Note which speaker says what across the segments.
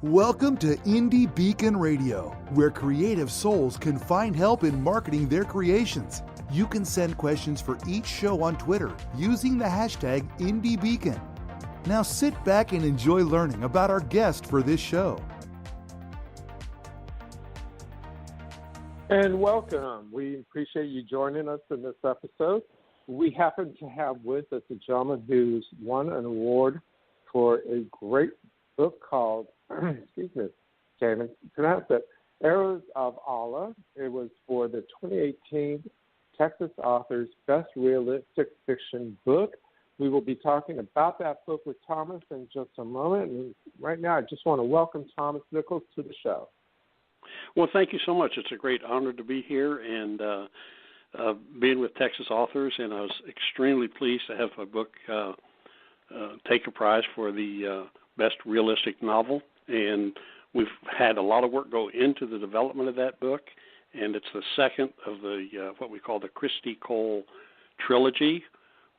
Speaker 1: Welcome to Indie Beacon Radio, where creative souls can find help in marketing their creations. You can send questions for each show on Twitter using the hashtag IndieBeacon. Now sit back and enjoy learning about our guest for this show.
Speaker 2: And welcome. We appreciate you joining us in this episode. We happen to have with us a gentleman who's won an award for a great book called, excuse me, can't even pronounce it, Arrows of Allah. It was for the 2018 Texas Authors Best Realistic Fiction Book. We will be talking about that book with Thomas in just a moment. And right now, I just want to welcome Thomas-Nichols to the show.
Speaker 3: Well, thank you so much. It's a great honor to be here and being with Texas Authors, and I was extremely pleased to have my book take a prize for the Best Realistic Novel. And we've had a lot of work go into the development of that book, and it's the second of the what we call the Christy Cole trilogy,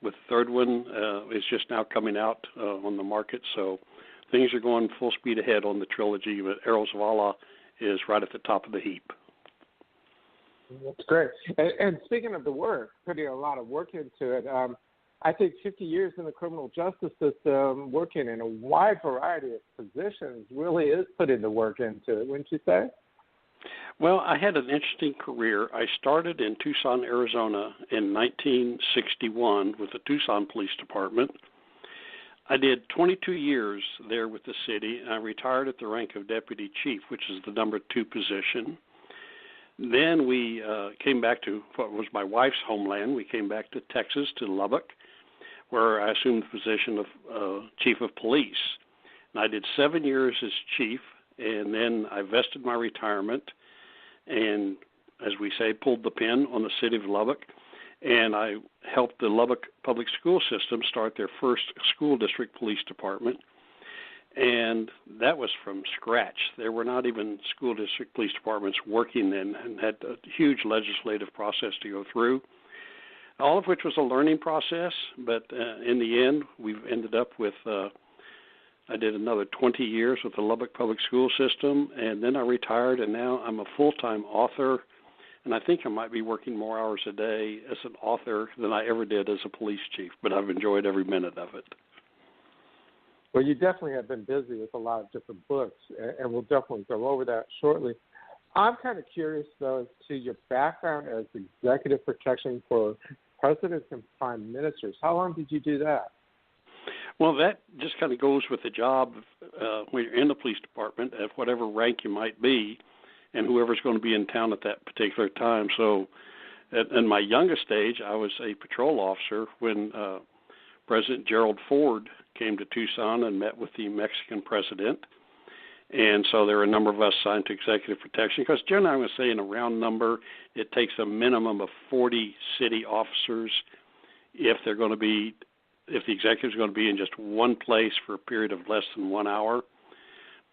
Speaker 3: with the third one is just now coming out on the market. So things are going full speed ahead on the trilogy, but Arrows of Allah is right at the top of the heap.
Speaker 2: That's great. And speaking of the work, putting a lot of work into it, I think 50 years in the criminal justice system, working in a wide variety of positions, really is putting the work into it, wouldn't you say?
Speaker 3: Well, I had an interesting career. I started in Tucson, Arizona in 1961 with the Tucson Police Department. I did 22 years there with the city, and I retired at the rank of deputy chief, which is the number 2 position. Then we came back to what was my wife's homeland. We came back to Texas, to Lubbock, where I assumed the position of chief of police. And I did 7 years as chief, and then I vested my retirement and, as we say, pulled the pin on the city of Lubbock. And I helped the Lubbock public school system start their first school district police department. And that was from scratch. There were not even school district police departments working then, and had a huge legislative process to go through, all of which was a learning process. But in the end, we've ended up with, I did another 20 years with the Lubbock public school system, and then I retired, and now I'm a full-time author. And I think I might be working more hours a day as an author than I ever did as a police chief, but I've enjoyed every minute of it.
Speaker 2: Well, you definitely have been busy with a lot of different books, and we'll definitely go over that shortly. I'm kind of curious, though, as to your background as executive protection for presidents and prime ministers. How long did you do that?
Speaker 3: Well, that just kind of goes with the job when you're in the police department at whatever rank you might be, and whoever's going to be in town at that particular time. So in my youngest age, I was a patrol officer when President Gerald Ford came to Tucson and met with the Mexican president. And so there are a number of us assigned to executive protection, because generally I'm going to say in a round number, it takes a minimum of 40 city officers if they're going to be, if the executive is going to be in just one place for a period of less than 1 hour.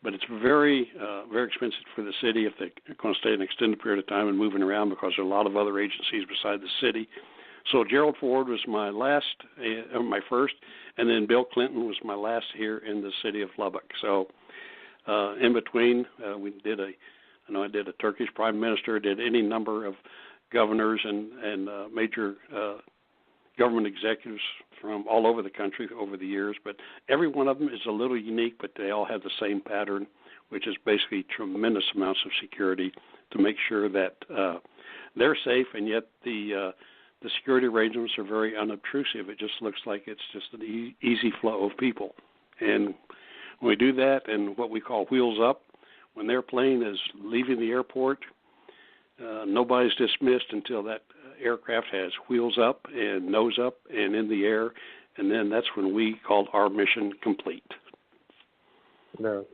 Speaker 3: But it's very, very expensive for the city if they're going to stay an extended period of time and moving around, because there are a lot of other agencies beside the city. So Gerald Ford was my last, my first, and then Bill Clinton was my last here in the city of Lubbock. So in between, we did I did a Turkish prime minister, did any number of governors and major government executives from all over the country over the years. But every one of them is a little unique, but they all have the same pattern, which is basically tremendous amounts of security to make sure that they're safe, and yet the security arrangements are very unobtrusive. It just looks like it's just an easy flow of people. And when we do that, and what we call wheels up, when their plane is leaving the airport, nobody's dismissed until that aircraft has wheels up and nose up and in the air, and then that's when we call our mission complete.
Speaker 2: No.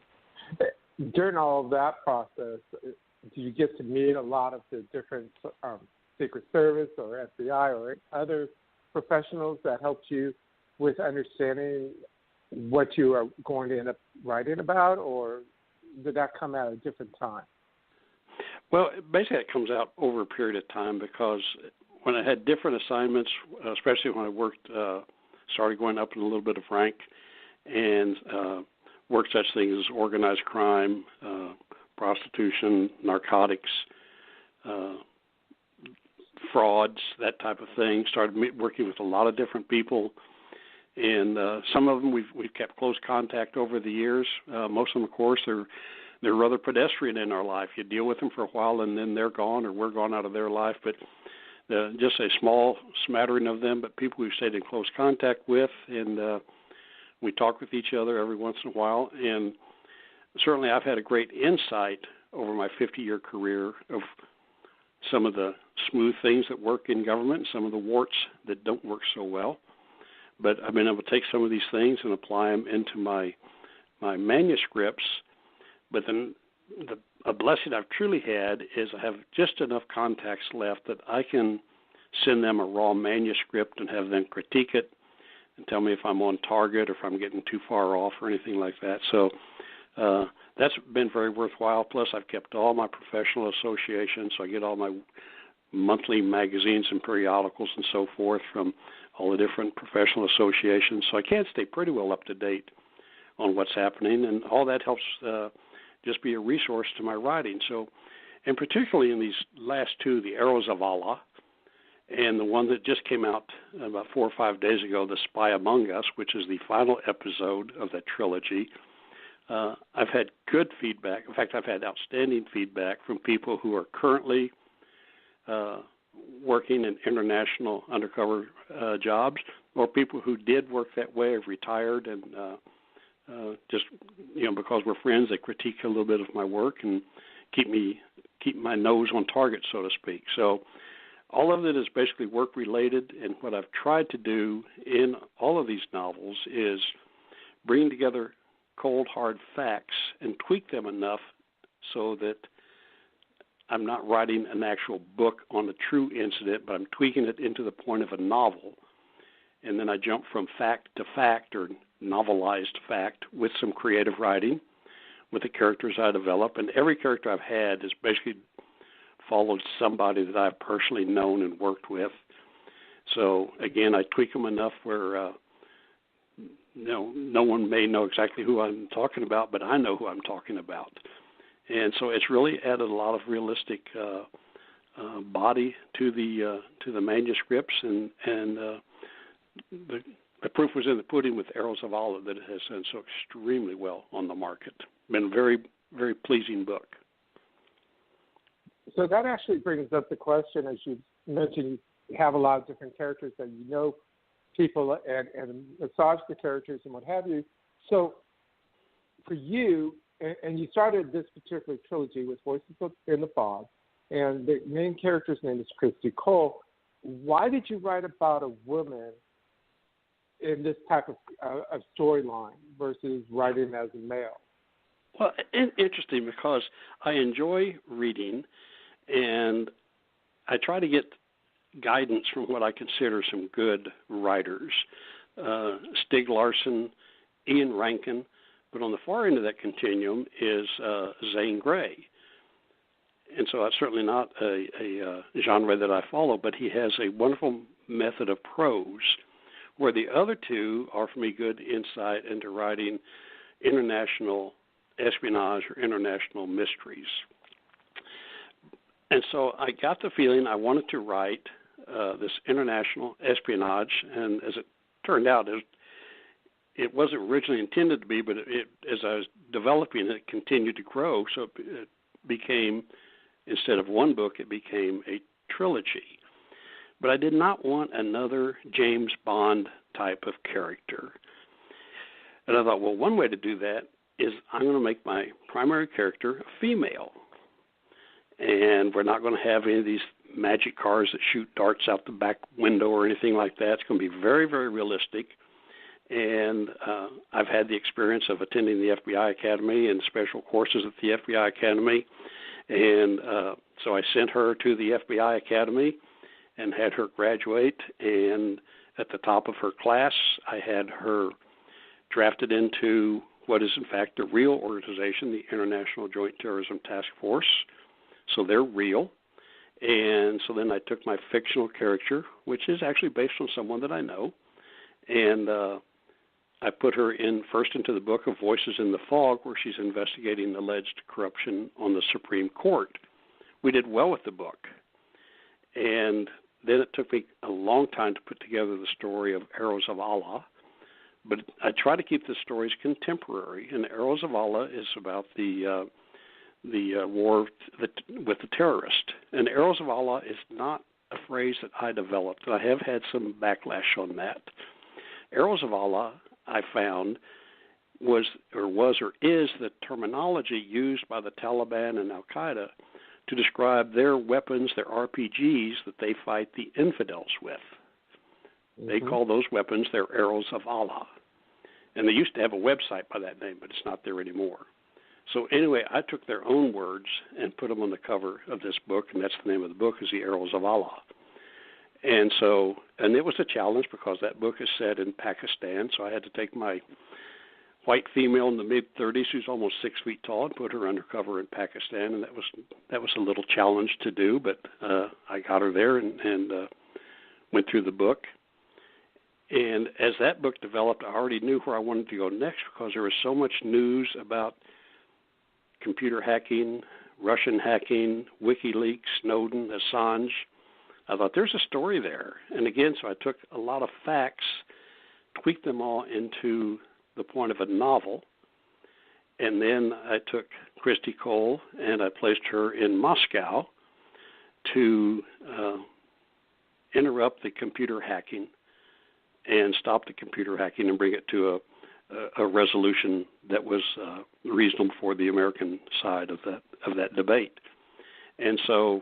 Speaker 2: During all of that process, do you get to meet a lot of the different Secret Service or FBI or other professionals that helped you with understanding what you are going to end up writing about, or did that come at a different time?
Speaker 3: Well, basically it comes out over a period of time, because when I had different assignments, especially when I worked, started going up in a little bit of rank, and work such things as organized crime, prostitution, narcotics, frauds, that type of thing. Started working with a lot of different people, and some of them we've kept close contact over the years. Most of them, of course, they're rather pedestrian in our life. You deal with them for a while, and then they're gone, or we're gone out of their life. But just a small smattering of them, but people we've stayed in close contact with, and we talk with each other every once in a while. And certainly I've had a great insight over my 50-year career of some of the smooth things that work in government and some of the warts that don't work so well. But I've been able to take some of these things and apply them into my manuscripts. But then a blessing I've truly had is I have just enough contacts left that I can send them a raw manuscript and have them critique it and tell me if I'm on target or if I'm getting too far off or anything like that. So that's been very worthwhile. Plus, I've kept all my professional associations, so I get all my monthly magazines and periodicals and so forth from all the different professional associations. So I can stay pretty well up to date on what's happening, and all that helps just be a resource to my writing. So, and particularly in these last two, The Arrows of Allah, and the one that just came out about 4 or 5 days ago, The Spy Among Us, which is the final episode of that trilogy. I've had good feedback. In fact, I've had outstanding feedback from people who are currently working in international undercover jobs, or people who did work that way, have retired, and just, because we're friends, they critique a little bit of my work and keep my nose on target, so to speak. So all of it is basically work-related, and what I've tried to do in all of these novels is bring together cold, hard facts and tweak them enough so that I'm not writing an actual book on a true incident, but I'm tweaking it into the point of a novel. And then I jump from fact to fact, or novelized fact, with some creative writing with the characters I develop. And every character I've had has basically followed somebody that I've personally known and worked with. So, again, I tweak them enough where no one may know exactly who I'm talking about, but I know who I'm talking about. And so it's really added a lot of realistic body to the manuscripts, and the proof was in the pudding with Arrows of Allah that it has done so extremely well on the market. Been a very, very pleasing book.
Speaker 2: So that actually brings up the question, as you mentioned, you have a lot of different characters that people and massage the characters and what have you. So for you, and you started this particular trilogy with Voices in the Fog, and the main character's name is Christy Cole. Why did you write about a woman in this type of storyline versus writing as a male?
Speaker 3: Well, interesting, because I enjoy reading, and I try to get guidance from what I consider some good writers. Stieg Larsson, Ian Rankin, but on the far end of that continuum is Zane Grey. And so that's certainly not a genre that I follow, but he has a wonderful method of prose, where the other two are, for me, good insight into writing international espionage or international mysteries. And so I got the feeling I wanted to write this international espionage, and as it turned out, it wasn't originally intended to be, but as I was developing it, continued to grow, so it became, instead of one book, it became a trilogy. But I did not want another James Bond type of character. And I thought, well, one way to do that is I'm going to make my primary character a female. And we're not going to have any of these magic cars that shoot darts out the back window or anything like that. It's going to be very, very realistic. And I've had the experience of attending the FBI Academy and special courses at the FBI Academy. And so I sent her to the FBI Academy and had her graduate. And at the top of her class, I had her drafted into what is, in fact, the real organization, the International Joint Terrorism Task Force. So they're real. And so then I took my fictional character, which is actually based on someone that I know, and I put her first into the book of Voices in the Fog, where she's investigating alleged corruption on the Supreme Court. We did well with the book. And then it took me a long time to put together the story of Arrows of Allah. But I try to keep the stories contemporary. And Arrows of Allah is about the war with the terrorist. And Arrows of Allah is not a phrase that I developed. I have had some backlash on that. Arrows of Allah, I found, is the terminology used by the Taliban and Al-Qaeda to describe their weapons, their RPGs that they fight the infidels with. Mm-hmm. They call those weapons their Arrows of Allah. And they used to have a website by that name, but it's not there anymore. So anyway, I took their own words and put them on the cover of this book, and that's the name of the book, is the Arrows of Allah. And it was a challenge because that book is set in Pakistan, so I had to take my white female in the mid-30s who's almost 6 feet tall and put her undercover in Pakistan, and that was a little challenge to do, but I got her there and went through the book. And as that book developed, I already knew where I wanted to go next because there was so much news about computer hacking, Russian hacking, WikiLeaks, Snowden, Assange. I thought there's a story there. And again, so I took a lot of facts, tweaked them all into the point of a novel, and then I took Christy Cole and I placed her in Moscow to interrupt the computer hacking and stop the computer hacking and bring it to a resolution that was reasonable for the American side of that debate. And so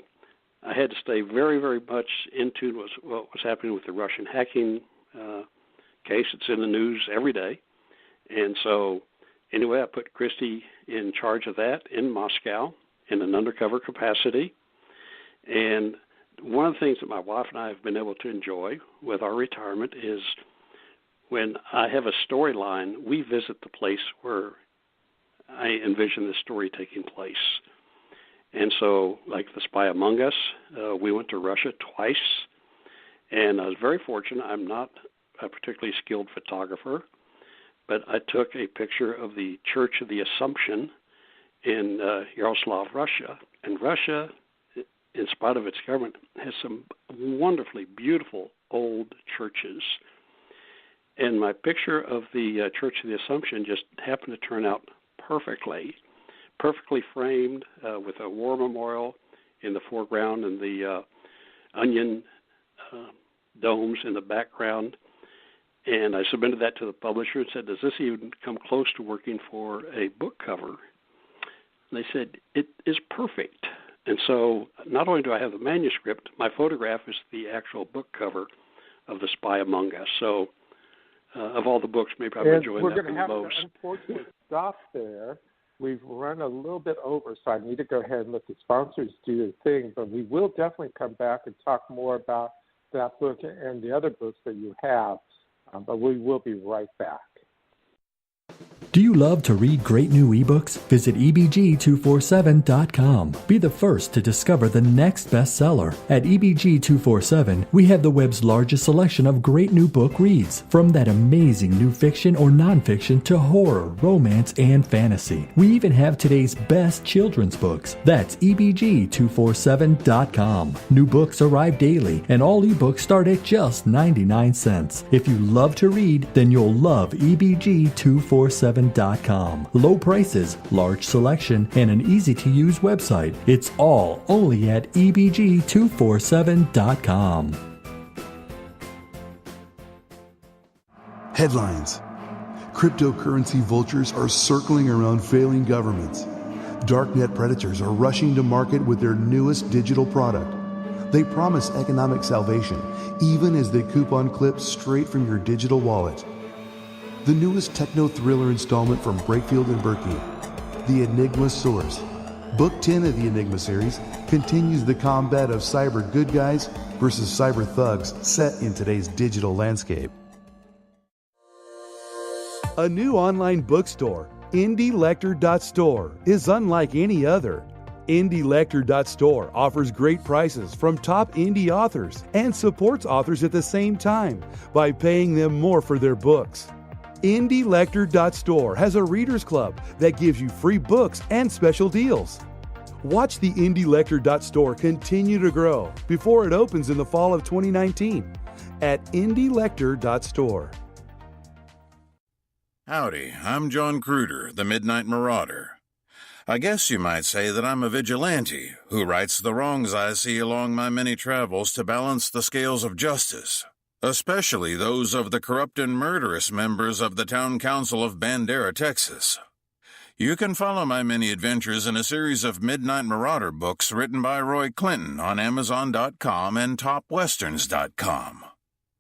Speaker 3: I had to stay very, very much in tune with what was happening with the Russian hacking case. It's in the news every day. And so anyway, I put Christy in charge of that in Moscow in an undercover capacity. And one of the things that my wife and I have been able to enjoy with our retirement is when I have a storyline, we visit the place where I envision the story taking place. And so, like The Spy Among Us, we went to Russia twice, and I was very fortunate. I'm not a particularly skilled photographer, but I took a picture of the Church of the Assumption in Yaroslav, Russia. And Russia, in spite of its government, has some wonderfully beautiful old churches. And my picture of the Church of the Assumption just happened to turn out perfectly framed with a war memorial in the foreground and the onion domes in the background. And I submitted that to the publisher and said, does this even come close to working for a book cover? And they said, it is perfect. And so not only do I have the manuscript, my photograph is the actual book cover of The Spy Among Us. So of all the books, maybe I've enjoyed that the most.
Speaker 2: We're going to have to unfortunately stop there. We've run a little bit over, so I need to go ahead and let the sponsors do their thing. But we will definitely come back and talk more about that book and the other books that you have. But we will be right back.
Speaker 4: Do you love to read great new ebooks? Visit ebg247.com. Be the first to discover the next bestseller. At ebg247, we have the web's largest selection of great new book reads, from that amazing new fiction or nonfiction to horror, romance, and fantasy. We even have today's best children's books. That's ebg247.com. New books arrive daily, and all ebooks start at just 99 cents. If you love to read, then you'll love ebg247.com. Low prices, large selection, and an easy-to-use website. It's all only at ebg247.com.
Speaker 1: Headlines. Cryptocurrency vultures are circling around failing governments. Darknet predators are rushing to market with their newest digital product. They promise economic salvation, even as they coupon clips straight from your digital wallet. The newest techno-thriller installment from Breakfield and Berkey, The Enigma Source. Book 10 of the Enigma series continues the combat of cyber good guys versus cyber thugs set in today's digital landscape. A new online bookstore, IndieLector.store, is unlike any other. IndieLector.store offers great prices from top indie authors and supports authors at the same time by paying them more for their books. IndieLector.store has a readers club that gives you free books and special deals. Watch the IndieLector.store continue to grow before it opens in the fall of 2019 at IndieLector.store.
Speaker 5: Howdy, I'm John Cruder, the Midnight Marauder. I guess you might say that I'm a vigilante who rights the wrongs I see along my many travels to balance the scales of justice, especially those of the corrupt and murderous members of the Town Council of Bandera, Texas. You can follow my many adventures in a series of Midnight Marauder books written by Roy Clinton on Amazon.com and TopWesterns.com.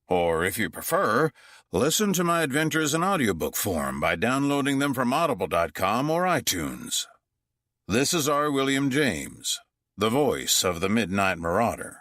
Speaker 5: Or, if you prefer, listen to my adventures in audiobook form by downloading them from Audible.com or iTunes. This is R. William James, the voice of the Midnight Marauder.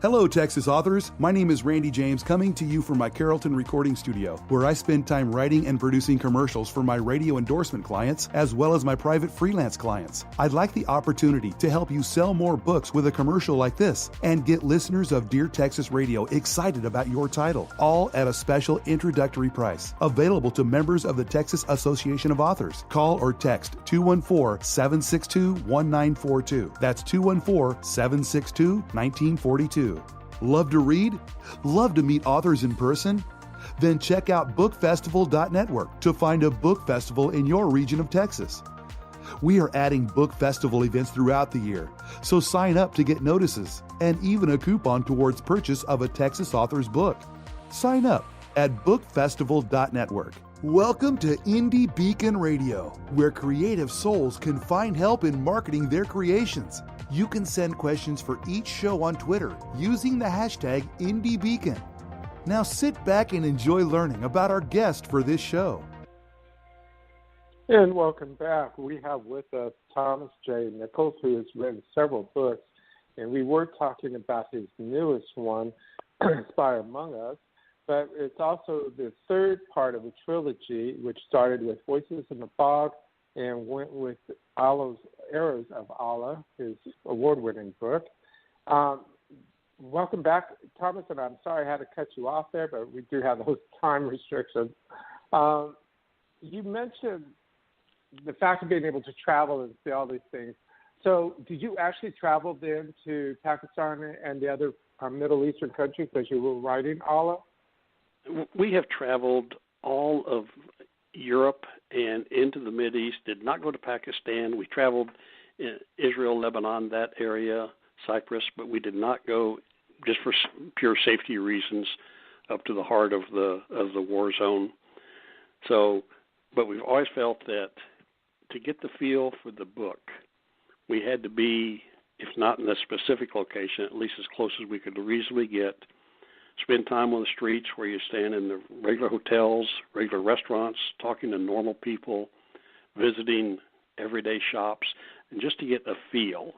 Speaker 1: Hello, Texas authors. My name is Randy James, coming to you from my Carrollton recording studio, where I spend time writing and producing commercials for my radio endorsement clients, as well as my private freelance clients. I'd like the opportunity to help you sell more books with a commercial like this and get listeners of Dear Texas Radio excited about your title, all at a special introductory price, available to members of the Texas Association of Authors. Call or text 214-762-1942. That's 214-762-1942. Love to read? Love to meet authors in person? Then check out bookfestival.network to find a book festival in your region of Texas. We are adding book festival events throughout the year, so sign up to get notices and even a coupon towards purchase of a Texas author's book. Sign up at bookfestival.network. Welcome to Indie Beacon Radio, where creative souls can find help in marketing their creations. You can send questions for each show on Twitter using the hashtag IndieBeacon. Now sit back and enjoy learning about our guest for this show.
Speaker 2: And welcome back. We have with us Thomas J-Nichols, who has written several books, and we were talking about his newest one, Spy Among Us, but it's also the third part of a trilogy, which started with Voices in the Fog and went with Allah's Arrows of Allah, his award-winning book. Welcome back, Thomas, and I'm sorry I had to cut you off there, but we do have those time restrictions. You mentioned the fact of being able to travel and see all these things. So did you actually travel then to Pakistan and the other Middle Eastern countries as you were writing Allah?
Speaker 3: We have traveled all of Europe and into the Mideast, did not go to Pakistan. We traveled in Israel, Lebanon, that area, Cyprus, but we did not go, just for pure safety reasons, up to the heart of the war zone. So, but we've always felt that to get the feel for the book, we had to be, if not in a specific location, at least as close as we could reasonably get, spend time on the streets where you're staying in the regular hotels, regular restaurants, talking to normal people, visiting everyday shops, and just to get a feel.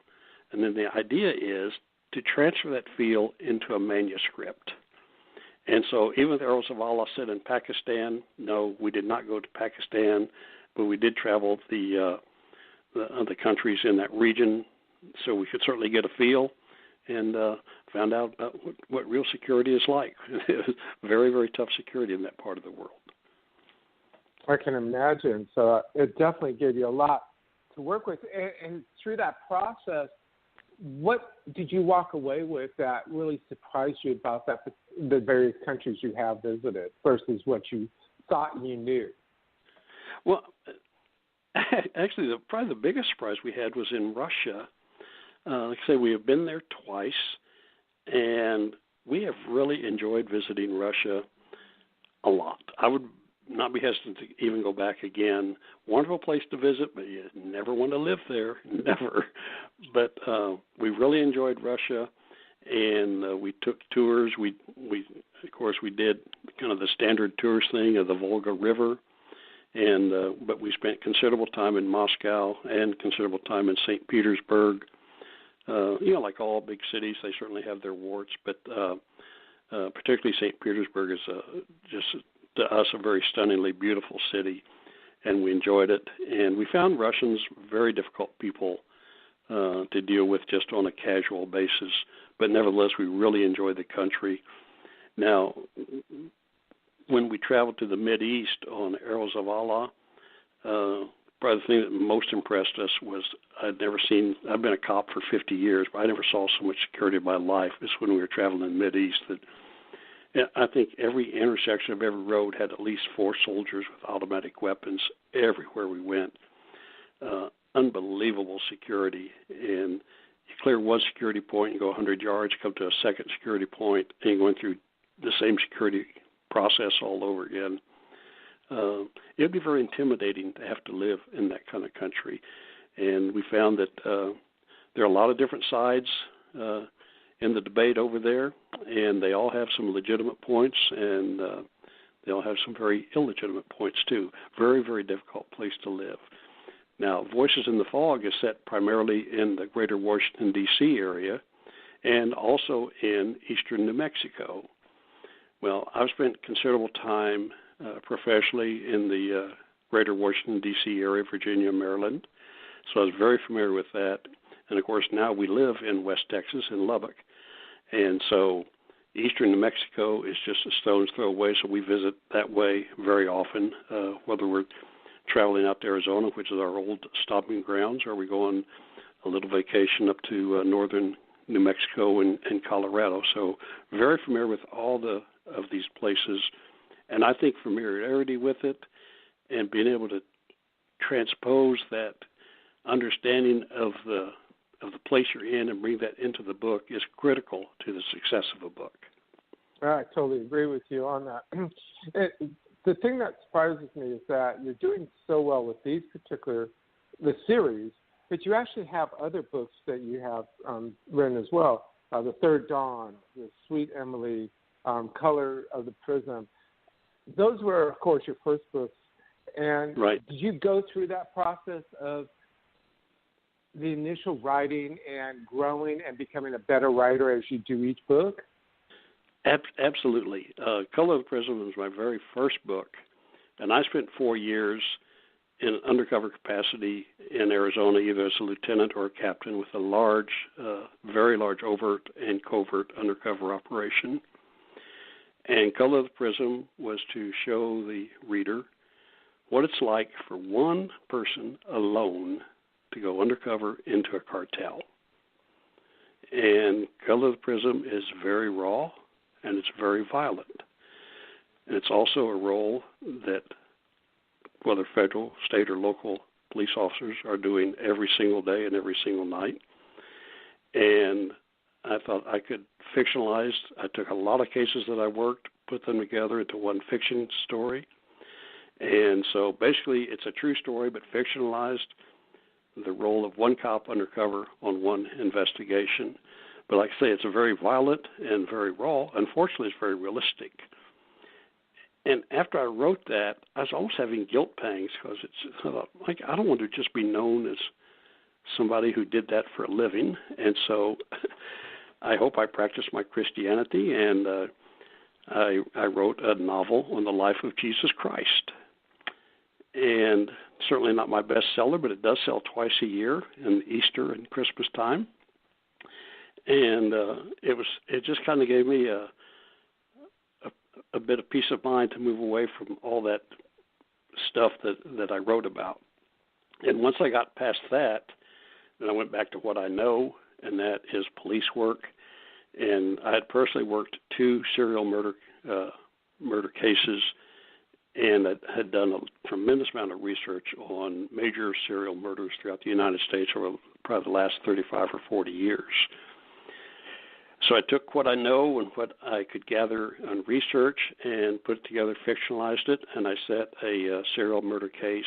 Speaker 3: And then the idea is to transfer that feel into a manuscript. And so even with Arrows of Allah set in Pakistan, no, we did not go to Pakistan, but we did travel the countries in that region, so we could certainly get a feel and found out about what real security is like. It was very, very tough security in that part of the world.
Speaker 2: I can imagine. So it definitely gave you a lot to work with. And through that process, what did you walk away with that really surprised you about the various countries you have visited versus what you thought you knew?
Speaker 3: Well, actually, probably the biggest surprise we had was in Russia. Like I say, we have been there twice, and we have really enjoyed visiting Russia a lot. I would not be hesitant to even go back again. Wonderful place to visit, but you never want to live there, never. But we really enjoyed Russia, and we took tours. We of course, we did kind of the standard tourist thing of the Volga River, and but we spent considerable time in Moscow and considerable time in St. Petersburg. Like all big cities, they certainly have their warts, but particularly St. Petersburg is just to us a very stunningly beautiful city, and we enjoyed it. And we found Russians very difficult people to deal with just on a casual basis, but nevertheless, we really enjoyed the country. Now, when we traveled to the Mideast on Arrows of Allah, probably the thing that most impressed us was I've been a cop for 50 years, but I never saw so much security in my life as when we were traveling in the Mideast. That I think every intersection of every road had at least 4 soldiers with automatic weapons everywhere we went. Unbelievable security. And you clear one security point, you go 100 yards, come to a second security point, and you're going through the same security process all over again. It would be very intimidating to have to live in that kind of country. And we found that there are a lot of different sides in the debate over there, and they all have some legitimate points, and they all have some very illegitimate points too. Very, very difficult place to live. Now, Voices in the Fog is set primarily in the greater Washington, D.C. area and also in eastern New Mexico. Well, I've spent considerable time professionally in the greater Washington, D.C. area, Virginia, Maryland, so I was very familiar with that. And, of course, now we live in West Texas, in Lubbock. And so eastern New Mexico is just a stone's throw away, so we visit that way very often, whether we're traveling out to Arizona, which is our old stomping grounds, or we go on a little vacation up to northern New Mexico and Colorado. So very familiar with all of these places. And I think familiarity with it and being able to transpose that understanding of the place you're in and bring that into the book is critical to the success of a book.
Speaker 2: I totally agree with you on that. The thing that surprises me is that you're doing so well with the series, but you actually have other books that you have written as well. The Third Dawn, The Sweet Emily, Color of the Prism. Those were, of course, your first books. And
Speaker 3: right.
Speaker 2: Did you go through that process of the initial writing and growing and becoming a better writer as you do each book?
Speaker 3: Absolutely. Color of the Prism was my very first book, and I spent 4 years in undercover capacity in Arizona, either as a lieutenant or a captain, with a large, very large overt and covert undercover operation. And Color of the Prism was to show the reader what it's like for one person alone to go undercover into a cartel. And Color of the Prism is very raw, and it's very violent. And it's also a role that whether federal, state, or local police officers are doing every single day and every single night. And I thought I could fictionalize. I took a lot of cases that I worked, put them together into one fiction story. And so basically it's a true story, but fictionalized, the role of one cop undercover on one investigation. But like I say, it's a very violent and very raw. Unfortunately, it's very realistic. And after I wrote that, I was almost having guilt pangs because I don't want to just be known as somebody who did that for a living. And so I hope I practiced my Christianity, and I wrote a novel on the life of Jesus Christ. And certainly not my bestseller, but it does sell twice a year in Easter and Christmas time. And it just kind of gave me a bit of peace of mind to move away from all that stuff that I wrote about. And once I got past that, then I went back to what I know, and that is police work. And I had personally worked 2 serial murder cases, and I had done a tremendous amount of research on major serial murders throughout the United States over probably the last 35 or 40 years. So I took what I know and what I could gather on research and put it together, fictionalized it, and I set a serial murder case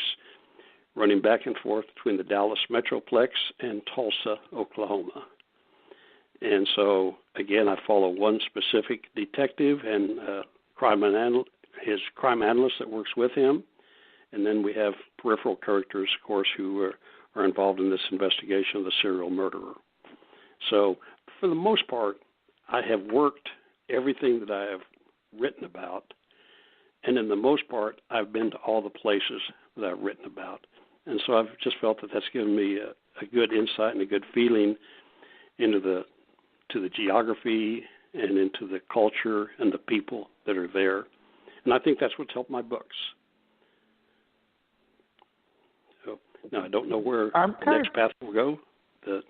Speaker 3: running back and forth between the Dallas Metroplex and Tulsa, Oklahoma. And so, again, I follow one specific detective and his crime analyst that works with him, and then we have peripheral characters, of course, who are involved in this investigation of the serial murderer. So, for the most part, I have worked everything that I have written about, and in the most part, I've been to all the places that I've written about. And so I've just felt that that's given me a good insight and a good feeling into the geography and into the culture and the people that are there. And I think that's what's helped my books. So now I don't know where the next path will go. The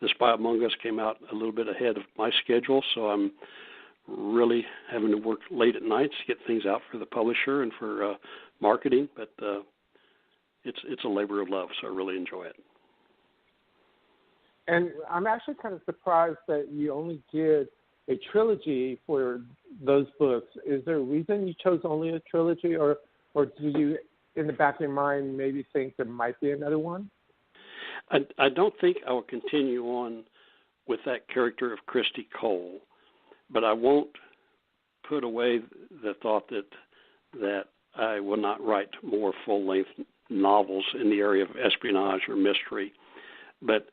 Speaker 3: Spy Among Us came out a little bit ahead of my schedule, so I'm really having to work late at nights to get things out for the publisher and for marketing. But it's a labor of love, so I really enjoy it.
Speaker 2: And I'm actually kind of surprised that you only did a trilogy for those books. Is there a reason you chose only a trilogy, or do you, in the back of your mind, maybe think there might be another one?
Speaker 3: I don't think I will continue on with that character of Christy Cole, but I won't put away the thought that I will not write more full-length novels in the area of espionage or mystery. But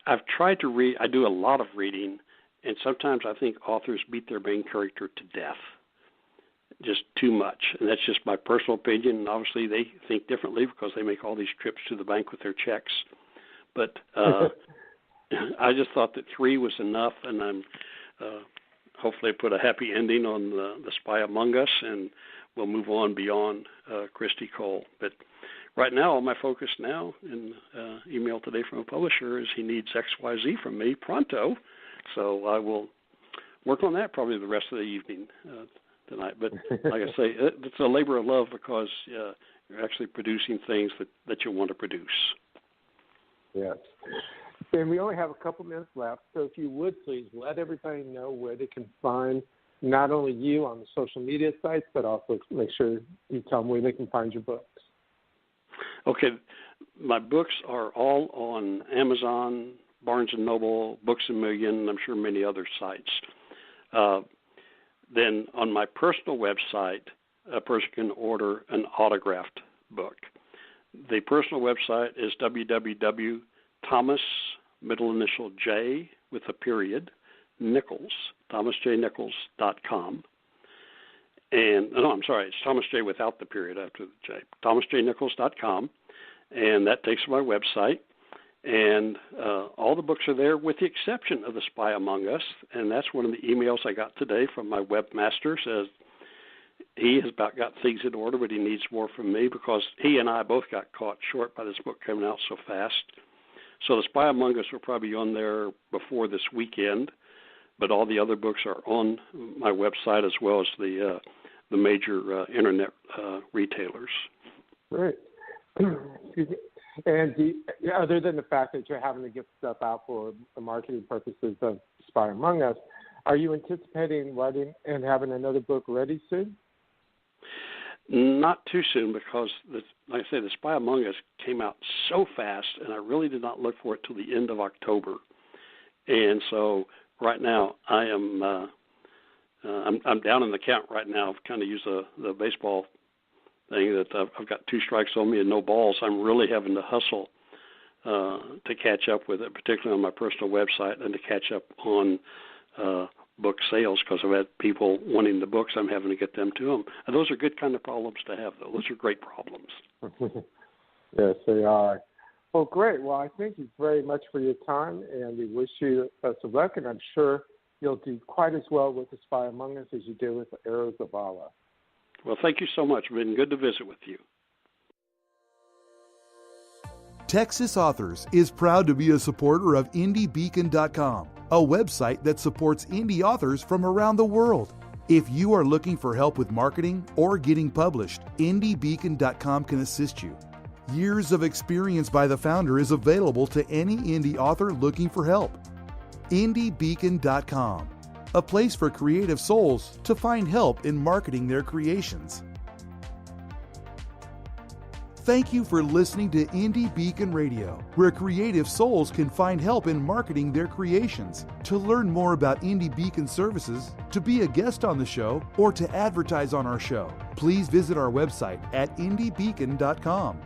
Speaker 3: I've tried to read. I do a lot of reading, and sometimes I think authors beat their main character to death, just too much. And that's just my personal opinion, and obviously they think differently because they make all these trips to the bank with their checks. But I just thought that 3 was enough, and I'm hopefully put a happy ending on the Spy Among Us, and we'll move on beyond Christy Cole. But right now, all my focus now in email today from a publisher is he needs XYZ from me pronto. So I will work on that probably the rest of the evening tonight. But like I say, it's a labor of love because you're actually producing things that you want to produce.
Speaker 2: Yes. And we only have a couple minutes left, so if you would please let everybody know where they can find not only you on the social media sites, but also make sure you tell them where they can find your books.
Speaker 3: Okay. My books are all on Amazon, Barnes & Noble, Books A Million, and I'm sure many other sites. Then on my personal website, a person can order an autographed book. The personal website is www.thomas, middle initial J with a period, Nichols, thomas-j-nichols.com. And, no, I'm sorry, it's Thomas J without the period after the J, thomas-j-nichols.com, and that takes to my website. And all the books are there with the exception of The Spy Among Us, and that's one of the emails I got today from my webmaster. Says he has about got things in order, but he needs more from me because he and I both got caught short by this book coming out so fast. So The Spy Among Us will probably be on there before this weekend, but all the other books are on my website as well as the major internet retailers.
Speaker 2: Great. Excuse me. And other than the fact that you're having to get stuff out for the marketing purposes of Spy Among Us, are you anticipating writing and having another book ready soon?
Speaker 3: Not too soon because, like I say, The Spy Among Us came out so fast, and I really did not look for it till the end of October. And so right now I am I'm down in the count right now. I've kind of used the baseball thing that I've got 2 strikes on me and no balls. I'm really having to hustle to catch up with it, particularly on my personal website, and to catch up on book sales because I've had people wanting the books. I'm having to get them to them. And those are good kind of problems to have, though. Those are great problems.
Speaker 2: Yes, they are. Well, great. Well, I thank you very much for your time, and we wish you best of luck, and I'm sure you'll do quite as well with The Spy Among Us as you did with Arrows of Allah.
Speaker 3: Well, thank you so much. It's been good to visit with you.
Speaker 1: Texas Authors is proud to be a supporter of IndieBeacon.com, a website that supports indie authors from around the world. If you are looking for help with marketing or getting published, IndieBeacon.com can assist you. Years of experience by the founder is available to any indie author looking for help. IndieBeacon.com, a place for creative souls to find help in marketing their creations. Thank you for listening to Indie Beacon Radio, where creative souls can find help in marketing their creations. To learn more about Indie Beacon services, to be a guest on the show, or to advertise on our show, please visit our website at IndieBeacon.com.